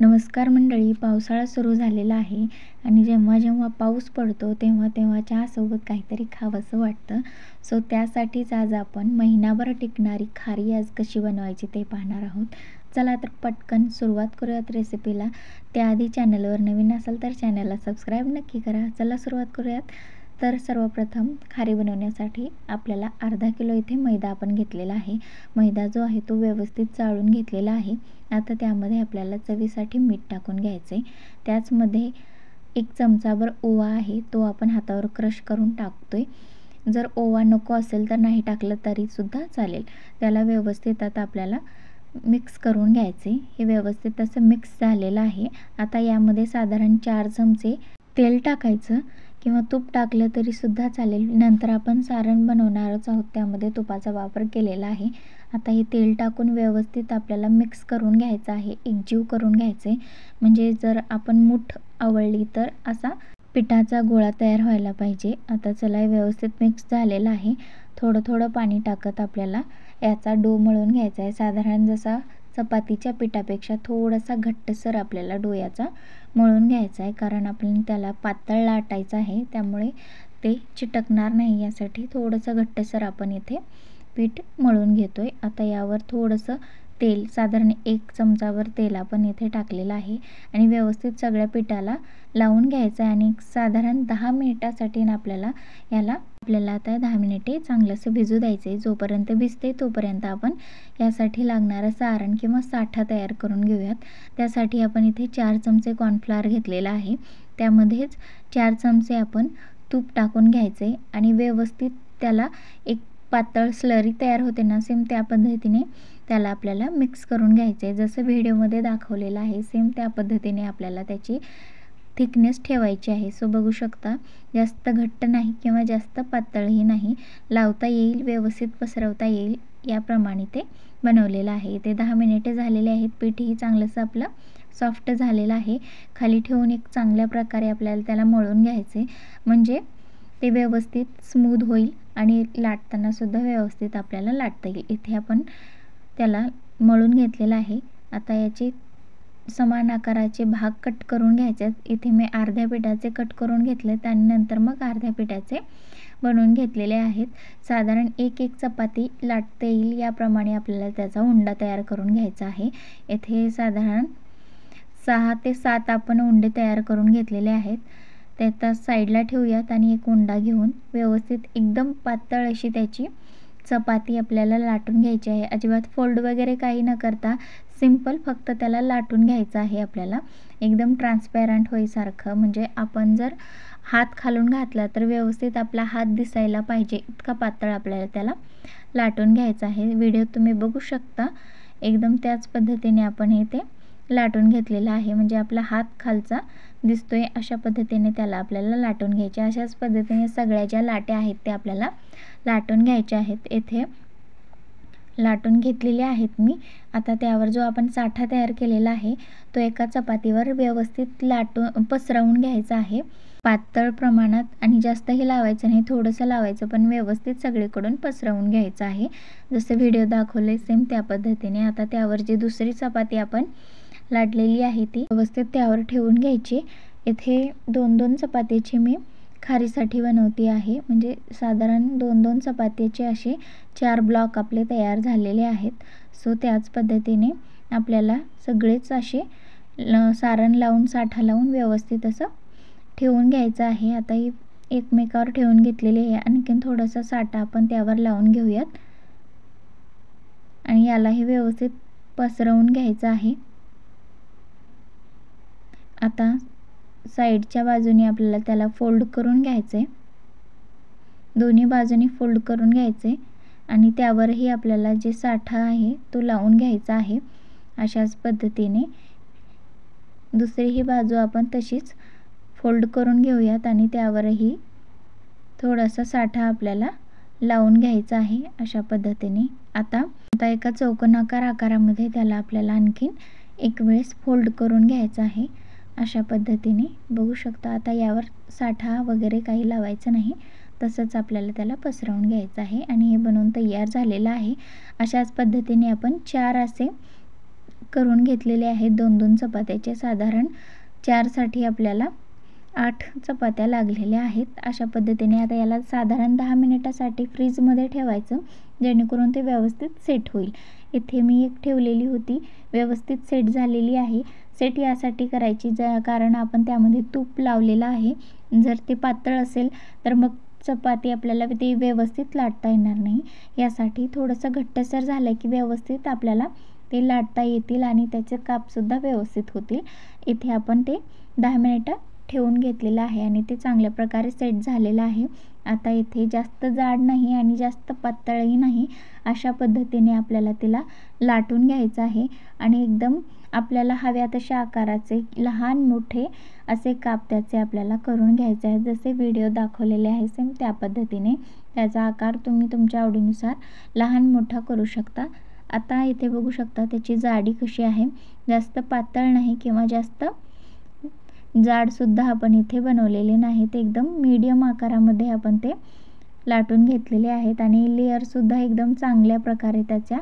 नमस्कार मंडळी, पावसाळा सुरू झालेला आहे आणि जेव्हा जेव्हा पाऊस पडतो तेव्हा तेव्हा चहासोबत काहीतरी खावंसं वाटतं. सो त्यासाठीच आज आपण महिनाभर टिकणारी खारी आज कशी बनवायची ते पाहणार आहोत. चला तर पटकन सुरुवात करूयात रेसिपीला. त्याआधी चॅनलवर नवीन असाल तर चॅनलला सबस्क्राईब नक्की करा. चला सुरुवात करूयात. तर सर्वप्रथम खारी बनवण्यासाठी आपल्याला अर्धा किलो इथे मैदा आपण घेतलेला आहे. मैदा जो आहे तो व्यवस्थित चाळून घेतलेला आहे. आता त्यामध्ये आपल्याला चवीसाठी मीठ टाकून घ्यायचे. त्याचमध्ये 1 चमचाभर ओवा आहे, तो आपण हातावर क्रश करून टाकतोय. जर ओवा नको असेल तर नाही टाकलं तरीसुद्धा चालेल. त्याला व्यवस्थित आता आपल्याला मिक्स करून घ्यायचे. हे व्यवस्थित असं मिक्स झालेलं आहे. आता यामध्ये साधारण 4 चमचे तेल टाकायचं किंवा तूप टाकलं तरीसुद्धा चालेल. नंतर आपण सारण बनवणारच आहोत, त्यामध्ये तुपाचा वापर केलेला आहे. आता हे तेल टाकून व्यवस्थित आपल्याला मिक्स करून घ्यायचं आहे, एकजीव करून घ्यायचे. म्हणजे जर आपण मूठ आवळली तर असा पिठाचा गोळा तयार व्हायला पाहिजे. आता चला व्यवस्थित मिक्स झालेला आहे. थोडं थोडं पाणी टाकत आपल्याला याचा डो मळून घ्यायचा आहे. साधारण जसा चपातीच्या पिठापेक्षा थोडासा घट्टसर आपल्याला डो याचा मळून घ्यायचा आहे, कारण आपण त्याला पातळ लाटायचं आहे, त्यामुळे ते चिटकणार नाही. यासाठी थोडंसं घट्टसर आपण इथे पीठ मळून घेतोय. आता यावर थोडंसं तेल, साधारण 1 चमचाभर तेल आपण इथे टाकलेलं आहे आणि व्यवस्थित सगळ्या पिठाला लावून घ्यायचं आहे. आणि साधारण 10 मिनिटासाठी आपल्याला आता 10 मिनिटे चांगलंसं भिजू द्यायचं आहे. जोपर्यंत भिजते तोपर्यंत आपण यासाठी लागणारं सारण किंवा साठा तयार करून घेऊयात. त्यासाठी आपण इथे 4 चमचे कॉर्नफ्लॉवर घेतलेला आहे. त्यामध्येच 4 चमचे आपण तूप टाकून घ्यायचे आणि व्यवस्थित त्याला एक पातळ स्लरी तयार होते ना, सेम त्या पद्धतीने त्याला आपल्याला मिक्स करून घ्यायचे आहे. जसं व्हिडिओमध्ये दाखवलेलं आहे सेम त्या पद्धतीने आपल्याला त्याची थिकनेस ठेवायची आहे. सो बघू शकता, जास्त घट्ट नाही किंवा जास्त पातळही नाही, लावता येईल, व्यवस्थित पसरवता येईल याप्रमाणे ते बनवलेलं आहे. ते 10 मिनिटे झालेले आहेत. पीठही चांगलंसं आपलं सॉफ्ट झालेलं आहे. खाली ठेवून एक चांगल्या प्रकारे आपल्याला त्याला मळून घ्यायचे, म्हणजे ते व्यवस्थित स्मूथ होईल आणि लाटताना सुद्धा व्यवस्थित आपल्याला लाटता येईल. इथे आपण त्याला मळून घेतलेलं आहे. आता याचे समान आकाराचे भाग कट करून घ्यायचे. इथे मी अर्ध्या पिठाचे कट करून घेतलेत आणि नंतर मग अर्ध्या पिठाचे बनवून घेतलेले आहेत. साधारण 1-1 चपाती लाटता येईल याप्रमाणे आपल्याला त्याचा उंडा तयार करून घ्यायचा आहे. येथे साधारण 6 ते 7 आपण उंडे तयार करून घेतलेले आहेत. ते आता साईडला ठेवूयात आणि एक उंडा घेऊन व्यवस्थित एकदम पातळ अशी त्याची चपाती आपल्याला लाटून घ्यायची आहे. अजिबात फोल्ड वगैरे काही न करता सिंपल फक्त त्याला लाटून घ्यायचं आहे आपल्याला, एकदम ट्रान्सपॅरंट होईसारखं. म्हणजे आपण जर हात खालून घातला तर व्यवस्थित आपला हात दिसायला पाहिजे इतका पातळ आपल्याला त्याला लाटून घ्यायचं आहे. व्हिडिओ तुम्ही बघू शकता, एकदम त्याच पद्धतीने आपण हे ते लाटून घेतलेलं आहे. म्हणजे आपला हात खालचा दिसतोय अशा पद्धतीने त्याला आपल्याला लाटून घ्यायचे. अशाच पद्धतीने सगळ्या ज्या लाट्या आहेत त्या आपल्याला लाटून घ्यायच्या आहेत. येथे लाटून घेतलेले आहेत मी. आता त्यावर जो आपण साठा तयार केलेला आहे तो एका चपातीवर व्यवस्थित लाटून पसरवून घ्यायचा आहे, पातळ प्रमाणात, आणि जास्तही लावायचं नाही, थोडंसं लावायचं, पण व्यवस्थित सगळीकडून पसरवून घ्यायचं आहे. जसं व्हिडिओ दाखवले सेम त्या पद्धतीने. आता त्यावर जी दुसरी चपाती आपण लाटलेली आहे ती व्यवस्थित त्यावर ठेवून घ्यायची. इथे 2-2 चपातीची मी खारीसाठी बनवते आहे. म्हणजे साधारण 2-2 चपातीचे असे 4 ब्लॉक आपले तयार झालेले आहेत. सो त्याच पद्धतीने आपल्याला सगळेच असे सारण लावून, साठा लावून व्यवस्थित असं ठेवून घ्यायचं आहे. आता ही एकमेकावर ठेवून घेतलेली आहे. आणखीन थोडासा साठा आपण त्यावर लावून घेऊयात आणि यालाही व्यवस्थित पसरवून घ्यायचं आहे. आता साईडच्या बाजूने आपल्याला त्याला फोल्ड करून घ्यायचे, दोन्ही बाजूनी फोल्ड करून घ्यायचे आणि त्यावरही आपल्याला जे साठा आहे तो लावून घ्यायचा आहे. अशाच पद्धतीने दुसरीही बाजू आपण तशीच फोल्ड करून घेऊयात आणि त्यावरही थोडासा साठा आपल्याला लावून घ्यायचा आहे अशा पद्धतीने. आता एका चौकोनाकार आकारामध्ये त्याला आपल्याला आणखीन एक वेळेस फोल्ड करून घ्यायचं आहे अशा पद्धतीने. बघू शकता, आता यावर साठा वगैरे काही लावायचं नाही, तसंच आपल्याला त्याला पसरवून घ्यायचं आहे आणि हे बनवून तयार झालेलं आहे. अशाच पद्धतीने आपण 4 असे करून घेतलेले आहेत 2-2 चपात्याचे. साधारण 4साठी आपल्याला 8 चपात्या लागलेल्या आहेत. अशा पद्धतीने आता याला साधारण 10 मिनिटासाठी फ्रीजमध्ये ठेवायचं, जेणेकरून ते व्यवस्थित सेट होईल. इथे मी एक ठेवलेली होती, व्यवस्थित सेट झालेली आहे. सेट यासाठी करायची कारण आपण त्यामध्ये तूप लावलेलं आहे. जर ते पातळ असेल तर मग चपाती आपल्याला ते व्यवस्थित लाटता येणार नाही. यासाठी थोडंसं घट्टसर झालं की व्यवस्थित आपल्याला ते लाटता येतील आणि त्याचे कापसुद्धा व्यवस्थित होतील. इथे आपण ते 10 मिनिटं ठेवून घेतलेलं आहे आणि ते चांगल्या प्रकारे सेट झालेलं आहे. आता इथे जास्त जाड नाही आणि जास्त पातळही नाही, अशा पद्धतीने आपल्याला तिला लाटून घ्यायचं आहे आणि एकदम आपल्याला हव्या तशा आकाराचे लहान मोठे असे काप त्याचे आपल्याला करून घ्यायचे आहेत. जसे व्हिडिओ दाखवलेले आहे सेम त्या पद्धतीने त्याचा आकार तुम्ही तुमच्या आवडीनुसार लहान मोठा करू शकता. आता इथे बघू शकता त्याची जाडी कशी आहे, जास्त पातळ नाही किंवा जास्त जाडसुद्धा आपण इथे बनवलेले नाही. ते एकदम मीडियम आकारामध्ये आपण ते लाटून घेतलेले आहेत आणि लेअरसुद्धा एकदम चांगल्या प्रकारे त्याच्या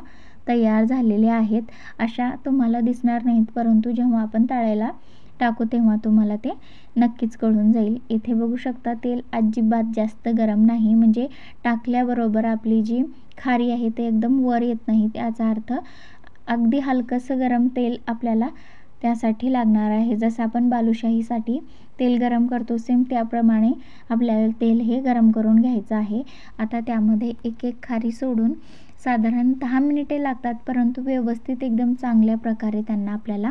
तयार झालेले आहेत. अशा तुम्हाला दिसणार नाहीत, परंतु जेव्हा आपण तळायला टाकू तेव्हा तुम्हाला ते नक्कीच कळून जाईल. इथे बघू शकता तेल अजिबात जास्त गरम नाही, म्हणजे टाकल्याबरोबर आपली जी खारी आहे ते एकदम वर येत नाही. याचा अर्थ अगदी हलकंसं गरम तेल आपल्याला त्यासाठी लागणार आहे. जसं आपण बालुशाहीसाठी तेल गरम करतो सेम त्याप्रमाणे आपल्याला तेल हे गरम करून घ्यायचं आहे. आता त्यामध्ये एक एक खारी सोडून साधारण 10 मिनिटे लागतात, परंतु व्यवस्थित एकदम चांगल्या प्रकारे त्यांना आपल्याला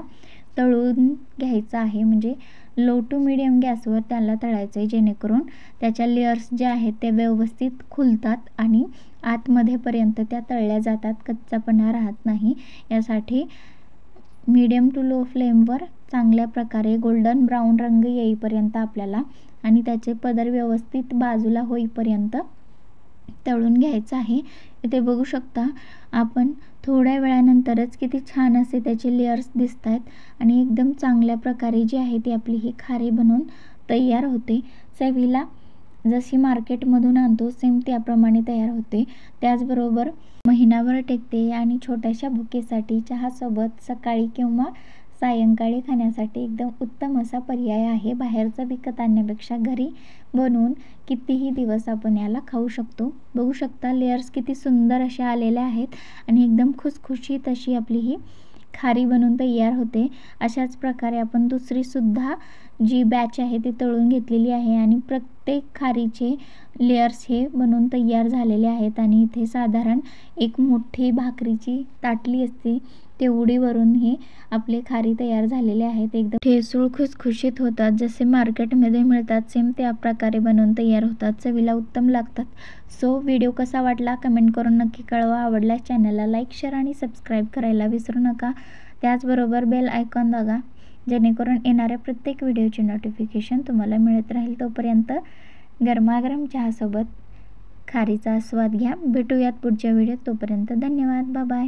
तळून घ्यायचं आहे. म्हणजे लो टू मीडियम गॅसवर त्याला तळायचं आहे, जेणेकरून त्याच्या लेयर्स ज्या आहेत ते व्यवस्थित खुलतात आणि आतमध्येपर्यंत त्या तळल्या जातात, कच्चापणा राहत नाही. यासाठी मीडियम टू लो फ्लेमवर चांगल्या प्रकारे गोल्डन ब्राऊन रंग येईपर्यंत आपल्याला आणि त्याचे पदर व्यवस्थित बाजूला होईपर्यंत तळून घ्यायचं आहे. इथे बघू शकता आपण थोड्या वेळानंतरच किती छान असे त्याचे लेयर्स दिसत आहेत आणि एकदम चांगल्या प्रकारे जी आहे ती आपली ही खारी बनवून तयार होते. चवीला जशी मार्केटमधून आणतो सेम त्याप्रमाणे तयार होते. त्याचबरोबर महिनाभर टिकते आणि छोट्याशा भुकेसाठी चहासोबत सकाळी किंवा सायंकाळी खाण्यासाठी एकदम उत्तम असा पर्याय आहे. बाहेरचं विकत आणण्यापेक्षा घरी बनवून कितीही दिवस आपण याला खाऊ शकतो. बघू शकता लेयर्स किती सुंदर अशा आलेल्या आहेत आणि एकदम खुसखुशीत अशी आपली ही खारी बनवून तयार होते. अशाच प्रकारे आपण दुसरीसुद्धा जी बॅच आहे ती तळून घेतलेली आहे आणि प्रत्येक खारीचे लेयर्स हे बनवून तयार झालेले आहेत. आणि इथे साधारण एक मोठी भाकरीची ताटली असते तेवढी वरून हे आपले खारी तयार झालेले आहेत. एकदम ठेसूळ खुसखुशीत होतात, जसे मार्केटमध्ये मिळतात सेम त्या प्रकारे बनवून तयार होतात. चवीला उत्तम लागतात. सो व्हिडिओ कसा वाटला कमेंट करून नक्की कळवा. आवडल्यास चॅनलला लाईक शेअर आणि सबस्क्राईब करायला विसरू नका. त्याचबरोबर बेल आयकॉन दाबा, जेणेकरून येणाऱ्या प्रत्येक व्हिडिओची नोटिफिकेशन तुम्हाला मिळत राहील. तोपर्यंत गरमागरम चहासोबत खारीचा आस्वाद घ्या. भेटूयात पुढच्या व्हिडिओत. तोपर्यंत धन्यवाद. Bye bye.